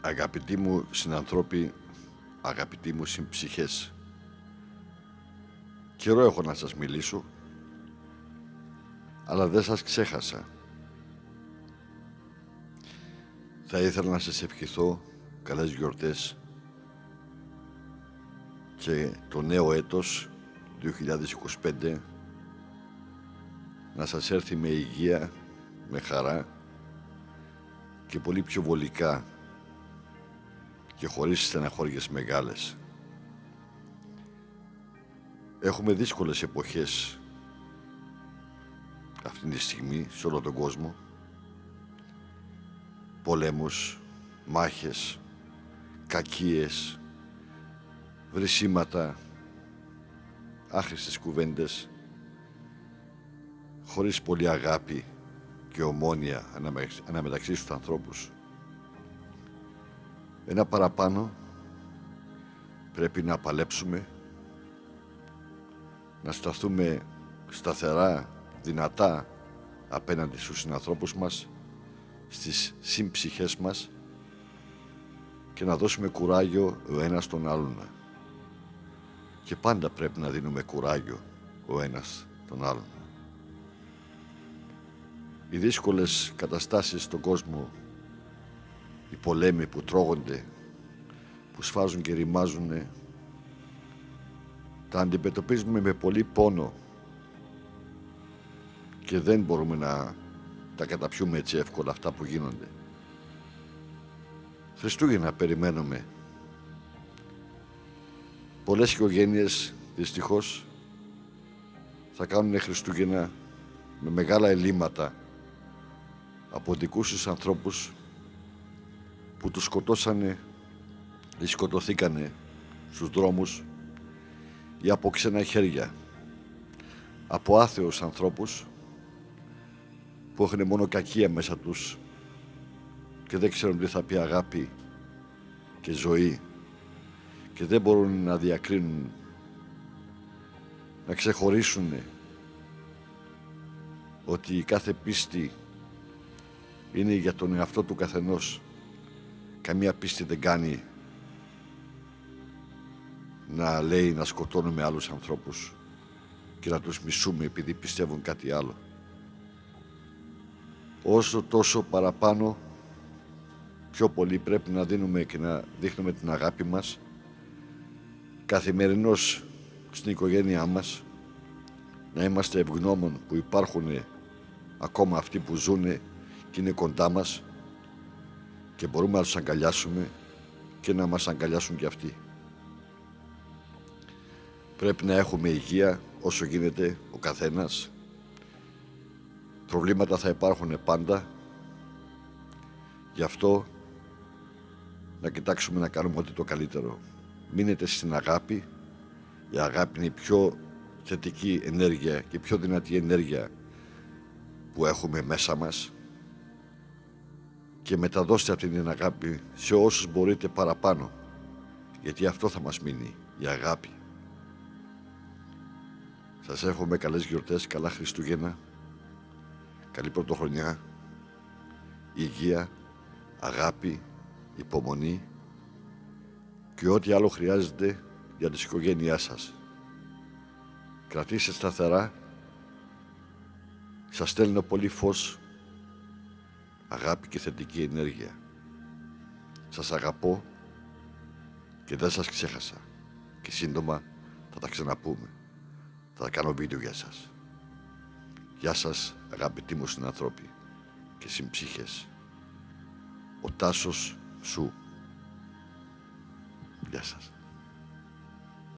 Αγαπητοί μου συνανθρώποι, αγαπητοί μου συμψυχές, καιρό έχω να σας μιλήσω, αλλά δεν σας ξέχασα. Θα ήθελα να σας ευχηθώ καλές γιορτές και το νέο έτος 2025 να σας έρθει με υγεία, με χαρά και πολύ πιο βολικά και χωρίς στεναχώριες μεγάλες. Έχουμε δύσκολες εποχές αυτή τη στιγμή σε όλο τον κόσμο. Πολέμους, μάχες, κακίες, βρυσίματα, άχρηστες κουβέντες, χωρίς πολύ αγάπη και ομόνοια αναμεταξύ στους ανθρώπους. Ένα παραπάνω πρέπει να παλέψουμε, να σταθούμε σταθερά, δυνατά απέναντι στους συνανθρώπους μας, στις συμψυχές μας και να δώσουμε κουράγιο ο ένας τον άλλον. Και πάντα πρέπει να δίνουμε κουράγιο ο ένας τον άλλον. Οι δύσκολες καταστάσεις στον κόσμο, οι πολέμοι που τρώγονται, που σφάζουν και ρημάζουν, τα αντιμετωπίζουμε με πολύ πόνο και δεν μπορούμε να τα καταπιούμε έτσι εύκολα αυτά που γίνονται. Χριστούγεννα περιμένουμε. Πολλές οικογένειες δυστυχώς θα κάνουν Χριστούγεννα με μεγάλα ελλείμματα από δικούς τους ανθρώπους που τους σκοτώσανε ή σκοτωθήκανε στους δρόμους ή από ξένα χέρια, από άθεους ανθρώπους που έχουν μόνο κακία μέσα τους και δεν ξέρουν τι θα πει αγάπη και ζωή και δεν μπορούν να διακρίνουν, να ξεχωρίσουν ότι η κάθε πίστη είναι για τον εαυτό του καθενός. Καμία πίστη δεν κάνει να λέει να σκοτώνουμε άλλους ανθρώπους και να τους μισούμε επειδή πιστεύουν κάτι άλλο. Όσο τόσο παραπάνω, πιο πολύ πρέπει να δίνουμε και να δείχνουμε την αγάπη μας καθημερινώς στην οικογένειά μας, να είμαστε ευγνώμων που υπάρχουν ακόμα αυτοί που ζουν και είναι κοντά μας και μπορούμε να τους αγκαλιάσουμε και να μας αγκαλιάσουν και αυτοί. Πρέπει να έχουμε υγεία όσο γίνεται ο καθένας. Προβλήματα θα υπάρχουν πάντα. Γι' αυτό να κοιτάξουμε να κάνουμε ό,τι το καλύτερο. Μείνετε στην αγάπη. Η αγάπη είναι η πιο θετική ενέργεια και η πιο δυνατή ενέργεια που έχουμε μέσα μας. Και μεταδώστε αυτή την αγάπη σε όσους μπορείτε παραπάνω. Γιατί αυτό θα μας μείνει, η αγάπη. Σας εύχομαι καλές γιορτές, καλά Χριστούγεννα, καλή πρωτοχρονιά, υγεία, αγάπη, υπομονή και ό,τι άλλο χρειάζεται για τις οικογένειάς σας. Κρατήστε σταθερά, σας στέλνω πολύ φως, αγάπη και θετική ενέργεια. Σας αγαπώ και δεν σας ξέχασα και σύντομα θα τα ξαναπούμε. Θα κάνω βίντεο για σας. Γεια σας αγαπητοί μου συνανθρώποι και συμψύχες. Ο Τάσος Σου. Γεια σας.